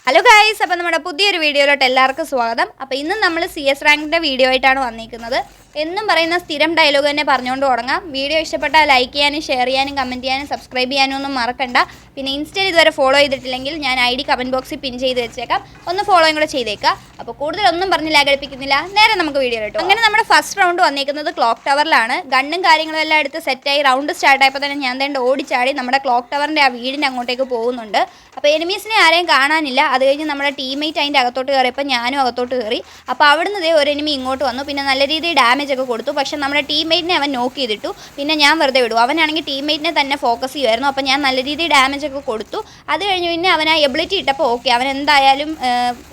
Hello guys, അപ്പോൾ നമ്മുടെ പുതിയൊരു വീഡിയോയിലോട്ട് എല്ലാവർക്കും സ്വാഗതം. അപ്പോൾ ഇന്ന് നമ്മൾ CS റാങ്കിൻ്റെ വീഡിയോ ആയിട്ടാണ് വന്നിരിക്കുന്നത്. എന്നും പറയുന്ന സ്ഥിരം ഡയലോഗ് തന്നെ പറഞ്ഞുകൊണ്ട് തുടങ്ങാം. വീഡിയോ ഇഷ്ടപ്പെട്ടാൽ ലൈക്ക് ചെയ്യാനും ഷെയർ ചെയ്യാനും കമൻറ്റ് ചെയ്യാനും സബ്സ്ക്രൈബ് ചെയ്യാനും ഒന്നും മറക്കണ്ട. പിന്നെ ഇൻസ്റ്റയിൽ ഇതുവരെ ഫോളോ ചെയ്തിട്ടില്ലെങ്കിൽ ഞാൻ ID കമൻറ്റ് ബോക്സിൽ പിൻ ചെയ്ത് വെച്ചേക്കാം, ഒന്ന് ഫോളോയും കൂടെ ചെയ്തേക്കാം. അപ്പോൾ കൂടുതലൊന്നും പറഞ്ഞ് ലാഗടിപ്പിക്കുന്നില്ല, നേരെ നമുക്ക് വീഡിയോ കിട്ടും. അങ്ങനെ നമ്മുടെ ഫസ്റ്റ് റൗണ്ട് വന്നിരിക്കുന്നത് ക്ലോക്ക് ടവറിലാണ്. ഗണ്ണും കാര്യങ്ങളും എല്ലാം എടുത്ത് സെറ്റായി റൗണ്ട് സ്റ്റാർട്ടായപ്പോൾ തന്നെ ഞാൻ തന്നെ ഓടിച്ചാടി നമ്മുടെ ക്ലോക്ക് ടവറിൻ്റെ ആ വീടിൻ്റെ അങ്ങോട്ടേക്ക് പോകുന്നുണ്ട്. അപ്പോൾ എനിമീസിനെ ആരെയും കാണാനില്ല. അത് കഴിഞ്ഞ് നമ്മുടെ ടീമേറ്റ് അതിൻ്റെ അകത്തോട്ട് കയറിയപ്പോൾ ഞാനും അകത്തോട്ട് കയറി. അപ്പോൾ അവിടുന്ന് ഇതേ ഒരു എനിമി ഇങ്ങോട്ട് വന്നു. പിന്നെ നല്ല രീതിയിൽ ഡാമേജ് ഒക്കെ കൊടുത്തു. പക്ഷേ നമ്മുടെ ടീമേറ്റിനെ അവൻ നോക്ക് ചെയ്തിട്ടു. പിന്നെ ഞാൻ വെറുതെ വിടും. അവനാണെങ്കിൽ ടീമേറ്റിനെ തന്നെ ഫോക്കസ് ചെയ്യുമായിരുന്നു. അപ്പോൾ ഞാൻ നല്ല രീതിയിൽ ഡാമേജ് ഒക്കെ കൊടുത്തു. അത് കഴിഞ്ഞ് പിന്നെ അവൻ ആ എബിലിറ്റി ഇട്ടപ്പോൾ ഓക്കെ, അവൻ എന്തായാലും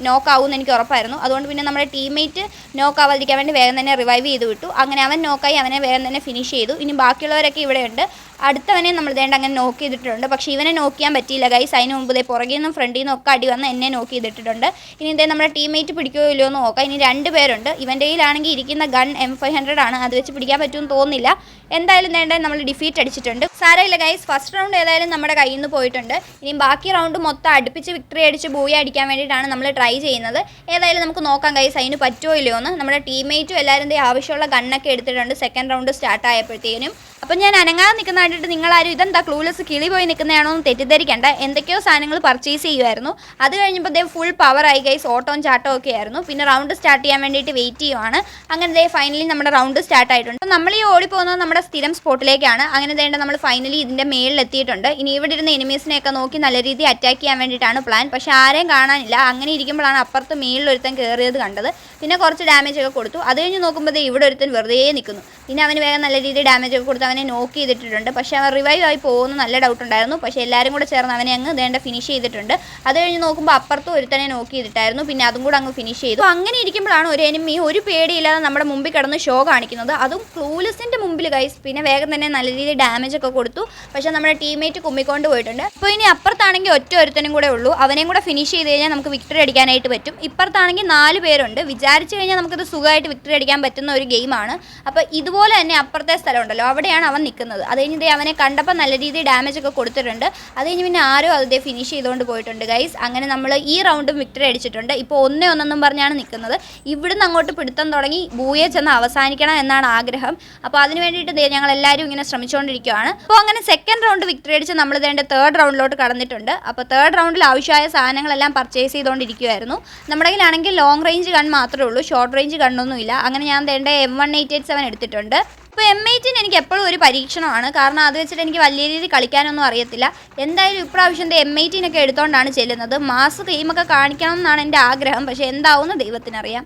നോക്കാവുമെന്ന് എനിക്ക് ഉറപ്പായിരുന്നു. അതുകൊണ്ട് പിന്നെ നമ്മുടെ ടീമേറ്റ് നോക്കാവാതിരിക്കാൻ വേണ്ടി വേഗം തന്നെ റിവൈവ് ചെയ്ത് വിട്ടു. അങ്ങനെ അവൻ നോക്കായി, അവനെ വേഗം തന്നെ ഫിനിഷ് ചെയ്തു. ഇനി ബാക്കിയുള്ളവരൊക്കെ ഇവിടെയുണ്ട്. അടുത്തവനെ നമ്മൾ ദേണ്ട അങ്ങനെ നോക്ക് ചെയ്തിട്ടുണ്ട്. പക്ഷേ ഇവനെ നോക്ക് ചെയ്യാൻ പറ്റിയില്ല ഗൈസ്. അതിന് മുമ്പ് പുറകിൽ നിന്നും ഫ്രണ്ടിൽ നിന്നും ഒക്കെ അടി വന്ന് എന്നെ നോക്ക് ചെയ്തിട്ടുണ്ട്. ഇനി ഇതേ നമ്മുടെ ടീമേറ്റ് പിടിക്കുകയോ ഇല്ലയോ എന്ന് നോക്കാം. ഇനി 2 പേരുണ്ട്. ഇവൻ്റെ കയ്യിലാണെങ്കിൽ ഇരിക്കുന്ന ഗൺ M500 ആണ്. അത് വെച്ച് പിടിക്കാൻ പറ്റുമെന്ന് തോന്നുന്നില്ല. എന്തായാലും വേണ്ട നമ്മൾ ഡിഫീറ്റ് അടിച്ചിട്ടുണ്ട്. സാരമില്ല ഗൈസ്, ഫസ്റ്റ് റൗണ്ട് ഏതായാലും നമ്മുടെ കയ്യിൽ നിന്ന് പോയിട്ടുണ്ട്. ഇനി ബാക്കി റൗണ്ട് മൊത്തം അടുപ്പിച്ച് വിക്ടറി അടിച്ച് ബൂയ അടിക്കാൻ വേണ്ടിയിട്ടാണ് നമ്മൾ ട്രൈ ചെയ്യുന്നത്. ഏതായാലും നമുക്ക് നോക്കാം ഗൈസ് അതിന് പറ്റുമോ ഇല്ലയോ എന്ന്. നമ്മുടെ ടീമേറ്റും എല്ലാവരും ആവശ്യമുള്ള ഗണ്ണൊക്കെ എടുത്തിട്ടുണ്ട് സെക്കൻഡ് റൗണ്ട് സ്റ്റാർട്ട് ആയപ്പോഴത്തേനും. അപ്പം ഞാൻ അനങ്ങാതെ നിൽക്കുന്ന കണ്ടിട്ട് നിങ്ങളാരും ഇതെന്താ ക്ലൂലെസ് കിളി പോയി നിൽക്കുന്നതാണോ എന്ന് തെറ്റിദ്ധരിക്കേണ്ട. എന്തൊക്കെയോ സാധനങ്ങൾ പർച്ചേസ് ചെയ്യുമായിരുന്നു. അത് കഴിഞ്ഞപ്പോൾ ഫുൾ പവറായി ഗൈസ്, ഓട്ടവും ചാട്ടവും ഒക്കെ ആയിരുന്നു. പിന്നെ റൗണ്ട് സ്റ്റാർട്ട് ചെയ്യാൻ വേണ്ടിയിട്ട് വെയിറ്റ് ചെയ്യുവാണ്. അങ്ങനെ ഫൈനലി നമ്മുടെ റൗണ്ട് സ്റ്റാർട്ട് ആയിട്ടുണ്ട്. അപ്പോൾ നമ്മൾ ഈ ഓടിപ്പോകുന്നത് നമ്മുടെ സ്ഥിരം സ്പോട്ടിലേക്കാണ്. അങ്ങനെ വേണ്ട നമ്മൾ ഫൈനലി ഇതിൻ്റെ മേളിൽ എത്തിയിട്ടുണ്ട്. ഇനി ഇവിടെ ഇരുന്ന് എനിമീസിനെയൊക്കെ നോക്കി നല്ല രീതിയിൽ അറ്റാക്ക് ചെയ്യാൻ വേണ്ടിയിട്ടാണ് പ്ലാൻ. പക്ഷേ ആരെയും കാണാനില്ല. അങ്ങനെ ഇരിക്കുമ്പോഴാണ് അപ്പുറത്ത് മേളിൽ ഒരുത്തൻ കയറിയത് കണ്ടത്. പിന്നെ കുറച്ച് ഡാമേജ് ഒക്കെ കൊടുത്തു. അത് കഴിഞ്ഞ് നോക്കുമ്പോൾ ഇവിടെ ഒരുത്തൻ വെറുതെ നിൽക്കുന്നു. പിന്നെ അവന് വേഗം നല്ല രീതിയിൽ ഡാമേജ് ഒക്കെ കൊടുത്ത് അവനെ നോക്ക് ചെയ്തിട്ടുണ്ട്. പക്ഷേ അവൻ റിവൈവ് ആയി പോകുന്നു നല്ല ഡൗട്ട് ഉണ്ടായിരുന്നു. പക്ഷേ എല്ലാവരും കൂടെ ചേർന്ന് അവനെ അങ്ങ് വേണ്ട ഫിനിഷ് ചെയ്തിട്ടുണ്ട്. അത് കഴിഞ്ഞ് നോക്കുമ്പോൾ അപ്പുറത്തും ഒരുത്തനെ നോക്ക് ചെയ്തിട്ടായിരുന്നു. പിന്നെ അതും കൂടെ അങ്ങ് ഫിനിഷ് ചെയ്തു. അങ്ങനെ ഇരിക്കുമ്പോഴാണ് ഒരു എനിമി ഒരു പേടിയില്ലാതെ നമ്മുടെ മുമ്പിൽ കിടന്ന് ഷോ കാണിക്കുന്നത്. അതും ക്ലൂലെസിൻ്റെ മുമ്പിൽ ഗൈസ്. പിന്നെ വേഗം തന്നെ നല്ല രീതിയിൽ ഡാമേജ് ഒക്കെ കൊടുത്തു. പക്ഷേ നമ്മുടെ ടീമേറ്റ് കുമ്മിക്കൊണ്ട് പോയിട്ടുണ്ട്. അപ്പോൾ ഇനി അപ്പുറത്താണെങ്കിൽ ഒറ്റ ഒരുത്തനും കൂടെ ഉള്ളൂ. അവനെയും കൂടെ ഫിനിഷ് ചെയ്ത് കഴിഞ്ഞാൽ നമുക്ക് വിക്ടറി അടിക്കാനായിട്ട് പറ്റും. ഇപ്പുറത്താണെങ്കിൽ 4 പേരുണ്ട്. വിചാരിച്ചു കഴിഞ്ഞാൽ നമുക്കത് സുഖമായിട്ട് വിക്ടറി അടിക്കാൻ പറ്റുന്ന ഒരു ഗെയിമാണ്. അപ്പോൾ ഇതുപോലെ തന്നെ അപ്പുറത്തെ സ്ഥലം ഉണ്ടല്ലോ, അവിടെയാണ് അവൻ നിൽക്കുന്നത്. അത് കഴിഞ്ഞ് അവനെ കണ്ടപ്പോൾ നല്ല രീതിയിൽ ഡാമേജ് ഒക്കെ കൊടുത്തിട്ടുണ്ട്. അത് കഴിഞ്ഞ് പിന്നെ ആരോ അതേ ഫിനിഷ് ചെയ്തുകൊണ്ട് പോയിട്ടുണ്ട് ഗൈസ്. അങ്ങനെ നമ്മൾ ഈ റൗണ്ടും വിക്ടറി അടിച്ചിട്ടുണ്ട്. ഇപ്പോൾ 1-1 പറഞ്ഞാണ് നിൽക്കുന്നത്. ഇവിടുന്ന് അങ്ങോട്ട് പിടുത്തം തുടങ്ങി ബൂയെ ചെന്ന് അവസാനിക്കണം എന്നാണ് ആഗ്രഹം. അപ്പോൾ അതിന് വേണ്ടിയിട്ട് ഞങ്ങൾ എല്ലാവരും ഇങ്ങനെ ശ്രമിച്ചുകൊണ്ടിരിക്കുകയാണ്. അപ്പോൾ അങ്ങനെ സെക്കൻഡ് റൗണ്ട് വിക്ടറി അടിച്ച് നമ്മൾ ഇതിൻ്റെ തേർഡ് റൗണ്ടിലോട്ട് കടന്നിട്ടുണ്ട്. അപ്പോൾ തേർഡ് റൗണ്ടിൽ ആവശ്യമായ സാധനങ്ങളെല്ലാം പർച്ചേസ് ചെയ്തുകൊണ്ടിരിക്കുമായിരുന്നു. നമ്മുടെ കയ്യിലാണെങ്കിൽ ലോങ് റേഞ്ച് ഗൺ മാത്രമേ ഉള്ളൂ, ഷോർട്ട് റേഞ്ച് ഗണ്ണൊന്നുമില്ല. അങ്ങനെ ഞാൻ വേണ്ട M1887 എടുത്തിട്ടുണ്ട്. ഇപ്പോൾ M18 എനിക്ക് എപ്പോഴും ഒരു പരീക്ഷണമാണ്. കാരണം അത് വെച്ചിട്ട് എനിക്ക് വലിയ രീതിയിൽ കളിക്കാനൊന്നും അറിയത്തില്ല. എന്തായാലും ഇപ്രാവശ്യം M18 ഒക്കെ എടുത്തുകൊണ്ടാണ് ചെല്ലുന്നത്. മാസ് ഗെയിമൊക്കെ കാണിക്കണം എന്നാണ് എൻ്റെ ആഗ്രഹം. പക്ഷേ എന്താവുമെന്ന് ദൈവത്തിനറിയാം.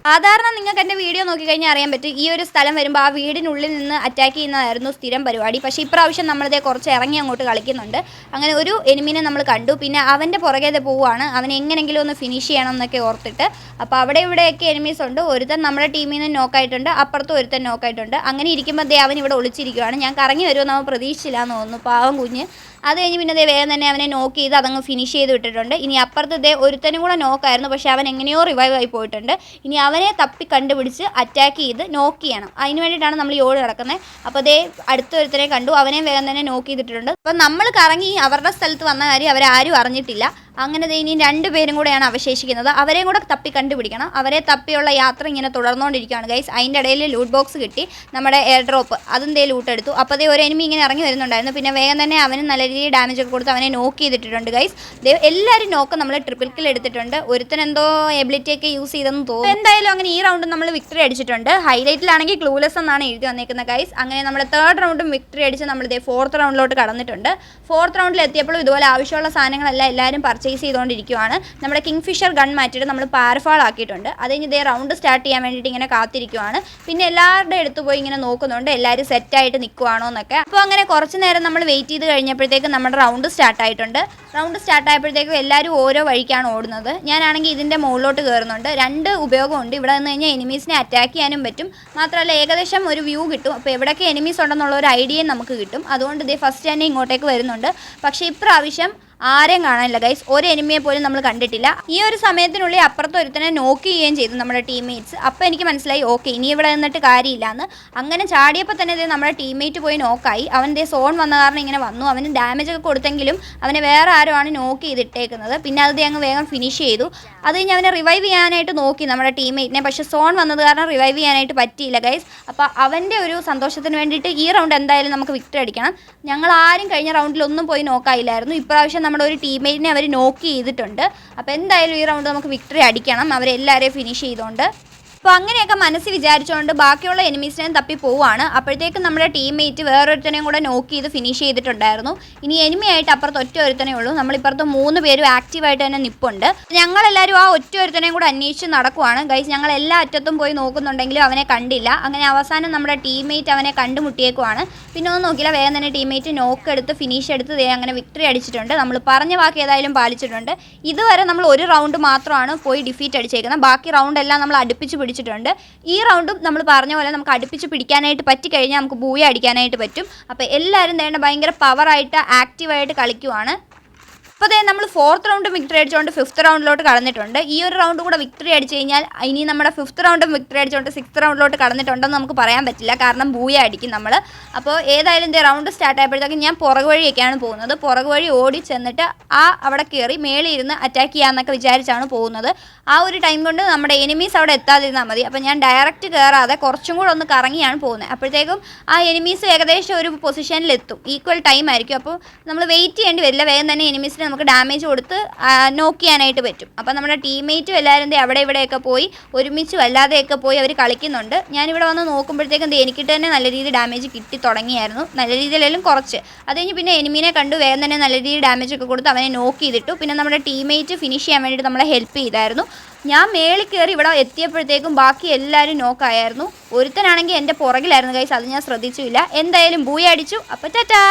സാധാരണ നിങ്ങൾക്ക് എൻ്റെ വീഡിയോ നോക്കിക്കഴിഞ്ഞാൽ അറിയാൻ പറ്റും, ഈ ഒരു സ്ഥലം വരുമ്പോൾ ആ വീടിനുള്ളിൽ നിന്ന് അറ്റാക്ക് ചെയ്യുന്നതായിരുന്നു സ്ഥിരം പരിപാടി. പക്ഷേ ഇപ്രാവശ്യം നമ്മളിതേ കുറച്ച് ഇറങ്ങി അങ്ങോട്ട് കളിക്കുന്നുണ്ട്. അങ്ങനെ ഒരു എനിമിനെ നമ്മൾ കണ്ടു. പിന്നെ അവൻ്റെ പുറകെ പോവുകയാണ്. അവനെ എങ്ങനെയെങ്കിലും ഒന്ന് ഫിനിഷ് ചെയ്യണം എന്നൊക്കെ ഓർത്തിട്ട്. അപ്പോൾ അവിടെ ഇവിടെയൊക്കെ എനിമീസ് ഉണ്ട്. ഒരുത്തൻ നമ്മുടെ ടീമിൽ നിന്ന് നോക്കായിട്ടുണ്ട്, അപ്പുറത്തും ഒരുത്തൻ നോക്കായിട്ടുണ്ട്. അങ്ങനെ ഇരിക്കുമ്പോൾ അവൻ ഇവിടെ ഒളിച്ചിരിക്കുകയാണ്. ഞാൻ കറങ്ങി വരുമെന്ന് അവൻ പ്രതീക്ഷിച്ചില്ല എന്ന് തോന്നുന്നു, പാവം കുഞ്ഞ്. അത് കഴിഞ്ഞ് പിന്നെ വേഗം തന്നെ അവനെ നോക്ക് ചെയ്ത് അതങ്ങ് ഫിനിഷ് ചെയ്ത് വിട്ടിട്ടുണ്ട്. ഇനി അപ്പുറത്ത് ഒരുത്തനും കൂടെ നോക്കായിരുന്നു. പക്ഷേ അവൻ എങ്ങനെയോ റിവൈവ് ആയി പോയിട്ടുണ്ട്. ഇനി അവനെ തപ്പി കണ്ടുപിടിച്ച് അറ്റാക്ക് ചെയ്ത് നോക്ക് ചെയ്യണം. അതിന് വേണ്ടിയിട്ടാണ് നമ്മൾ ഈ ഓടി നടക്കുന്നത്. അപ്പോൾ അടുത്തൊരുത്തനെ കണ്ടു, അവനെ വേഗം തന്നെ നോക്ക് ചെയ്തിട്ടുണ്ട്. അപ്പോൾ നമ്മൾ കറങ്ങി അവരുടെ സ്ഥലത്ത് വന്ന കാര്യം അവരാരും അറിഞ്ഞിട്ടില്ല. അങ്ങനെ ഇനി 2 പേരും കൂടെയാണ് അവശേഷിക്കുന്നത്. അവരെയും കൂടെ തപ്പി കണ്ടുപിടിക്കണം. അവരെ തപ്പിയുള്ള യാത്ര ഇങ്ങനെ തുടർന്നുകൊണ്ടിരിക്കുകയാണ് ഗൈസ്. അതിൻ്റെ ഇടയിൽ ലൂട്ട് ബോക്സ് കിട്ടി, നമ്മുടെ എയർ ഡ്രോപ്പ്. അതും ലൂട്ട് എടുത്തു. അപ്പോൾ ഒരു എനിമി ഇങ്ങനെ ഇറങ്ങി വരുന്നുണ്ടായിരുന്നു. പിന്നെ വേഗം തന്നെ അവന് നല്ല രീതിയിൽ ഡാമേജ് ഒക്കെ കൊടുത്ത് അവനെ നോക്ക് ചെയ്തിട്ടുണ്ട് ഗൈസ്. എല്ലാവരും നോക്ക് നമ്മൾ ട്രിപ്പിൾ കിൽ എടുത്തിട്ടുണ്ട്. ഒരുത്തൻ എന്തോ എബിലിറ്റി ഒക്കെ യൂസ് ചെയ്തെന്ന് തോന്നുന്നു. എന്തായാലും അങ്ങനെ ഈ റൗണ്ട് നമ്മൾ വിക്ടറി അടിച്ചിട്ടുണ്ട്. ഹൈലൈറ്റിലാണെങ്കിൽ ക്ലൂലെസ് എന്നാണ് എഴുതി വന്നേക്കുന്നത് ഗൈസ്. അങ്ങനെ നമ്മുടെ തേർഡ് റൗണ്ടും വിക്ടറി അടിച്ച് നമ്മൾ ഫോർത്ത് റൗണ്ടിലോട്ട് കടന്നിട്ടുണ്ട്. ഫോർത്ത് റൗണ്ടിൽ എത്തിയപ്പോൾ ഇതുപോലെ ആവശ്യമുള്ള സാധനങ്ങളെല്ലാം എല്ലാവരും പർച്ചേസ് ചെയ്തുകൊണ്ടിരിക്കുകയാണ്. നമ്മുടെ കിങ്ഫിഷർ ഗൺ മാറ്റിയിട്ട് നമ്മൾ പാരഫാൾ ആക്കിയിട്ടുണ്ട്. അത് കഴിഞ്ഞ് റൗണ്ട് സ്റ്റാർട്ട് ചെയ്യാൻ വേണ്ടിയിട്ട് ഇങ്ങനെ കാത്തിരിക്കുകയാണ്. പിന്നെ എല്ലാവരുടെ അടുത്ത് പോയി ഇങ്ങനെ നോക്കുന്നുണ്ട് എല്ലാവരും സെറ്റായിട്ട് നിൽക്കുവാണോ എന്നൊക്കെ. അപ്പോൾ അങ്ങനെ കുറച്ച് നേരം നമ്മൾ വെയിറ്റ് ചെയ്ത് കഴിഞ്ഞപ്പോഴത്തേക്കും നമ്മുടെ റൗണ്ട് സ്റ്റാർട്ടായിട്ടുണ്ട്. റൗണ്ട് സ്റ്റാർട്ടായപ്പോഴത്തേക്കും എല്ലാവരും ഓരോ വഴിക്കാണ് ഓടുന്നത്. ഞാനാണെങ്കിൽ ഇതിൻ്റെ മുകളിലോട്ട് കയറുന്നുണ്ട്. 2 ഉപയോഗമുണ്ട്. ഇവിടെ നിന്ന് കഴിഞ്ഞാൽ എനിമീസിനെ അറ്റാക്ക് ചെയ്യാനും പറ്റും. മാത്രമല്ല ഏകദേശം ഒരു വ്യൂ കിട്ടും. അപ്പോൾ എവിടെയൊക്കെ എനിമീസ് ഉണ്ടെന്നുള്ള ഒരു ഐഡിയയും നമുക്ക് കിട്ടും. അതുകൊണ്ട് ഫസ്റ്റ് തന്നെ ഇങ്ങോട്ടേക്ക് വരുന്നുണ്ട്. പക്ഷേ ഇപ്രാവശ്യം ആരെയും കാണാനില്ല ഗൈസ്. ഒരു എനിമിയെ പോലും നമ്മൾ കണ്ടിട്ടില്ല. ഈ ഒരു സമയത്തിനുള്ളിൽ അപ്പുറത്ത് ഒരുത്തനെ നോക്ക് ചെയ്യുകയും ചെയ്തു നമ്മുടെ ടീംമേറ്റ്സ്. അപ്പോൾ എനിക്ക് മനസ്സിലായി ഓക്കെ ഇനി ഇവിടെ നിന്നിട്ട് കാര്യമില്ലാന്ന്. അങ്ങനെ ചാടിയപ്പോൾ തന്നെ നമ്മുടെ ടീംമേറ്റ് പോയി നോക്കായി. അവൻ്റെ സോൺ വന്ന കാരണം ഇങ്ങനെ വന്നു. അവന് ഡാമേജ് ഒക്കെ കൊടുത്തെങ്കിലും അവനെ വേറെ ആരോ ആണ് നോക്ക് ചെയ്തിട്ടേക്കുന്നത്. പിന്നെ അത് അങ്ങ് വേഗം ഫിനിഷ് ചെയ്തു. അത് കഴിഞ്ഞ് അവനെ റിവൈവ് ചെയ്യാനായിട്ട് നോക്കി നമ്മുടെ ടീംമേറ്റിനെ. പക്ഷേ സോൺ വന്നത് കാരണം റിവൈവ് ചെയ്യാനായിട്ട് പറ്റിയില്ല ഗൈസ്. അപ്പോൾ അവൻ്റെ ഒരു സന്തോഷത്തിന് വേണ്ടിയിട്ട് ഈ റൗണ്ട് എന്തായാലും നമുക്ക് വിക്ടറി അടിക്കണം. ഞങ്ങൾ ആരും കഴിഞ്ഞ റൗണ്ടിലൊന്നും പോയി നോക്കായില്ലായിരുന്നു. ഇപ്രാവശ്യം നമ്മുടെ ഒരു ടീംമേറ്റിനെ അവർ നോക്ക് ചെയ്തിട്ടുണ്ട്. അപ്പോൾ എന്തായാലും ഈ റൗണ്ട് നമുക്ക് വിക്ടറി അടിക്കണം, അവരെല്ലാവരെയും ഫിനിഷ് ചെയ്തുകൊണ്ട്. അപ്പോൾ അങ്ങനെയൊക്കെ മനസ്സിൽ വിചാരിച്ചുകൊണ്ട് ബാക്കിയുള്ള എനിമീസിനെയും തപ്പി പോവുകയാണ്. അപ്പോഴത്തേക്കും നമ്മുടെ ടീംമേറ്റ് വേറൊരുത്തനെയും കൂടെ നോക്ക് ചെയ്ത് ഫിനിഷ് ചെയ്തിട്ടുണ്ടായിരുന്നു. ഇനി എനിമിയായിട്ട് അപ്പുറത്ത് ഒറ്റ ഒരുത്തനേ ഉള്ളൂ. നമ്മളിപ്പുറത്ത് 3 പേരും ആക്റ്റീവായിട്ട് തന്നെ നിൽപ്പുണ്ട്. ഞങ്ങളെല്ലാവരും ആ ഒറ്റ ഒരുത്തനെയും കൂടെ അന്വേഷിച്ച് നടക്കുവാണ് ഗൈസ്. ഞങ്ങൾ എല്ലാ അറ്റത്തും പോയി നോക്കുന്നുണ്ടെങ്കിലും അവനെ കണ്ടില്ല. അങ്ങനെ അവസാനം നമ്മുടെ ടീംമേറ്റ് അവനെ കണ്ടുമുട്ടിയേക്കുവാണ്. പിന്നെ ഒന്നും നോക്കില്ല, വേഗം തന്നെ ടീംമേറ്റ് നോക്ക് എടുത്ത് ഫിനിഷ് എടുത്ത് അങ്ങനെ വിക്ടറി അടിച്ചിട്ടുണ്ട്. നമ്മൾ പറഞ്ഞ വാക്ക് ഏതായാലും പാലിച്ചിട്ടുണ്ട്. ഇതുവരെ നമ്മൾ ഒരു റൗണ്ട് മാത്രമാണ് പോയി ഡിഫീറ്റ് അടിച്ചേക്കുന്നത്. ബാക്കി റൗണ്ട് എല്ലാം നമ്മൾ അടുപ്പിച്ച് പിടിച്ചിട്ടുണ്ട്. ഈ റൗണ്ടും നമ്മൾ പറഞ്ഞ പോലെ നമുക്ക് അടുപ്പിച്ച് പിടിക്കാനായിട്ട് പറ്റിക്കഴിഞ്ഞാൽ നമുക്ക് ബൂയ അടിക്കാനായിട്ട് പറ്റും. അപ്പോൾ എല്ലാവരും വേണ്ട ഭയങ്കര പവറായിട്ട് ആക്റ്റീവായിട്ട് കളിക്കുവാണ്. അപ്പോൾ അതേ നമ്മൾ 4th റൗണ്ട് വിക്ടറി അടിച്ചുകൊണ്ട് 5th റൗണ്ടിലോട്ട് കടന്നിട്ടുണ്ട്. ഈ ഒരു റൗണ്ട് കൂടെ വിക്ടറി അടിച്ചു കഴിഞ്ഞാൽ ഇനി നമ്മുടെ 5th റൗണ്ടും വിക്ടറി അടിച്ചുകൊണ്ട് 6th റൗണ്ടിലോട്ട് കടന്നിട്ടുണ്ടെന്ന് നമുക്ക് പറയാൻ പറ്റില്ല. കാരണം ബൂയ അടിക്കും നമ്മൾ. അപ്പോൾ ഏതായാലും ഇതേ റൗണ്ട് സ്റ്റാർട്ട് ആയപ്പോഴത്തേക്കും ഞാൻ പുറകു വഴിയൊക്കെയാണ് പോകുന്നത്. പുറകു വഴി ഓടി ചെന്നിട്ട് അവിടെ കയറി മേളിൽ ഇരുന്ന് അറ്റാക്ക് ചെയ്യാമെന്നൊക്കെ വിചാരിച്ചാണ് പോകുന്നത്. ആ ഒരു ടൈം കൊണ്ട് നമ്മുടെ എനിമീസ് അവിടെ എത്താതിരുന്നാൽ മതി. അപ്പോൾ ഞാൻ ഡയറക്റ്റ് കയറാതെ കുറച്ചും കൂടെ ഒന്ന് കറങ്ങിയാണ് പോകുന്നത്. അപ്പോഴത്തേക്കും ആ എനിമീസ് ഏകദേശം ഒരു പൊസിഷനിലെത്തും. ഈക്വൽ ടൈം ആയിരിക്കും. അപ്പോൾ നമ്മൾ വെയിറ്റ് ചെയ്യേണ്ടി വരില്ല. വേഗം തന്നെ എനിമീസിന് നമുക്ക് ഡാമേജ് കൊടുത്ത് നോക്ക് ചെയ്യാനായിട്ട് പറ്റും. അപ്പോൾ നമ്മുടെ ടീംമേറ്റും എല്ലാവരും അവിടെ ഇവിടെയൊക്കെ പോയി ഒരുമിച്ചും അല്ലാതെയൊക്കെ പോയി അവർ കളിക്കുന്നുണ്ട്. ഞാനിവിടെ വന്ന് നോക്കുമ്പോഴത്തേക്കും എനിക്കിട്ട് തന്നെ നല്ല രീതിയിൽ ഡാമേജ് കിട്ടി തുടങ്ങിയായിരുന്നു. നല്ല രീതിയിലെല്ലാം കുറച്ച്. അത് കഴിഞ്ഞ് പിന്നെ എനിമീനെ കണ്ടു വേഗം തന്നെ നല്ല രീതിയിൽ ഡാമേജ് ഒക്കെ കൊടുത്ത് അവനെ നോക്ക് ചെയ്തിട്ടു. പിന്നെ നമ്മുടെ ടീംമേറ്റ് ഫിനിഷ് ചെയ്യാൻ വേണ്ടിയിട്ട് നമ്മളെ ഹെൽപ്പ് ചെയ്തായിരുന്നു. ഞാൻ മേളിൽ കയറി ഇവിടെ എത്തിയപ്പോഴത്തേക്കും ബാക്കി എല്ലാവരും നോക്കായിരുന്നു. ഒരുത്തനാണെങ്കിൽ എൻ്റെ പുറകിലായിരുന്നു ഗൈസ്. അത് ഞാൻ ശ്രദ്ധിച്ചില്ല. എന്തായാലും ബൂയ അടിച്ചു. അപ്പോൾ ടാറ്റാ.